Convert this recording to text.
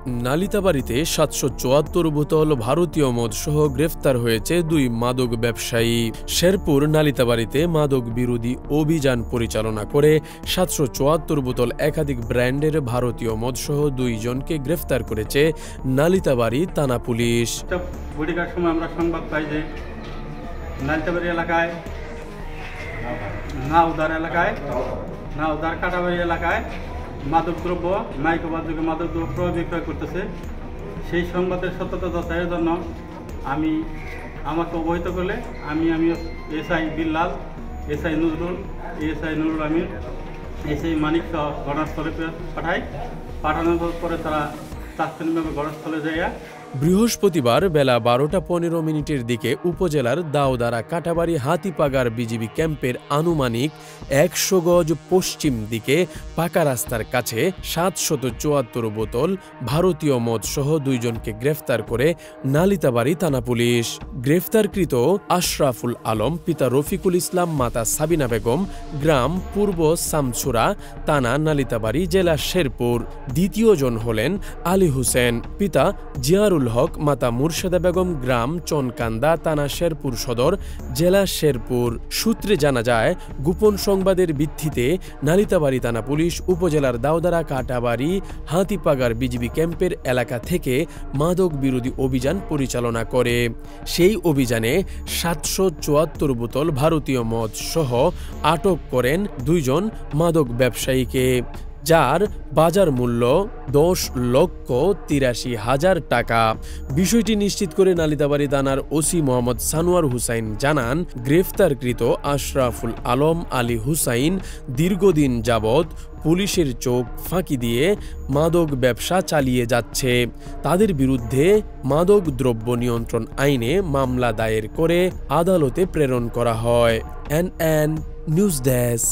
নালিতাবাড়ীতে ৭৭৪ বোতল ভারতীয় মদসহ গ্রেফতার হয়েছে ২ মাদক ব্যবসায়ী। শেরপুর নালিতাবাড়ীতে মাদক বিরোধী অভিযান পরিচালনা করে ৭৭৪ বোতল একাধিক ব্র্যান্ডের ভারতীয় মদসহ ২ জনকে গ্রেফতার করেছে নালিতাবাড়ী থানা পুলিশ। বৈঠকের সময় আমরা সংবাদ পাই যে নালিতাবাড়ী এলাকায় নাউদার কাটাবাড়ি এলাকায় মাদকদ্রব্য মাইক্রোবাদ্যকে মাদকদ্রব্য বিক্রয় করতেছে। সেই সংবাদের সত্যতা যাচাইয়ের জন্য আমাকে অবহিত করলে আমি SI Billal, SI Nazrul, SI Nurul Amir, SI Manik সহ ঘটনাস্থলে পাঠানোর পরে তারা তাৎক্ষণিকভাবে ঘটনাস্থলে যাইয়া বৃহস্পতিবার বেলা ১২টা ১৫ মিনিটের দিকে উপজেলার দাওদারা কাটাবাড়ি হাতিপাগার বিজিবি ক্যাম্পের আনুমানিক ১০০ গজ পশ্চিম দিকে পাকা রাস্তার কাছে ৭৭৪ বোতল ভারতীয় মদসহ ২ জনকে গ্রেফতার করে নালিতাবাড়ী থানা পুলিশ। গ্রেফতারকৃত আশরাফুল আলম, পিতা রফিকুল ইসলাম, মাতা সাবিনা বেগম, গ্রাম পূর্ব সামছুরা, থানা নালিতাবাড়ী, জেলা শেরপুর। দ্বিতীয় জন হলেন আলী হোসেন, পিতা জিয়ারুল হক, মাতা মুর্শেদা বেগম, গ্রাম চনকান্দা, থানা শেরপুর সদর, জেলা শেরপুর। সূত্রে জানা যায়, গোপন সংবাদের ভিত্তিতে নালিতাবাড়ী থানা পুলিশ উপজেলার দাওদারা কাটাবাড়ি হাতিপাগার বিজিবি ক্যাম্পের এলাকা থেকে মাদক বিরোধী অভিযান পরিচালনা করে। সেই অভিযানে ৭৭৪ বোতল ভারতীয় মদ সহ আটক করেন ২ জন মাদক ব্যবসায়ীকে, যার বাজার মূল্য ১০,৮৩,০০০ টাকা। বিষয়টি নিশ্চিত করে নালিতাবাড়ী থানার ওসি মোহাম্মদ সানোয়ার হুসাইন জানান, গ্রেফতারকৃত আশরাফুল আলম, আলী হুসাইন দীর্ঘদিন যাবৎ পুলিশের চোখ ফাঁকি দিয়ে মাদক ব্যবসা চালিয়ে যাচ্ছে। তাদের বিরুদ্ধে মাদক দ্রব্য নিয়ন্ত্রণ আইনে মামলা দায়ের করে আদালতে প্রেরণ করা হয়। NN news desk.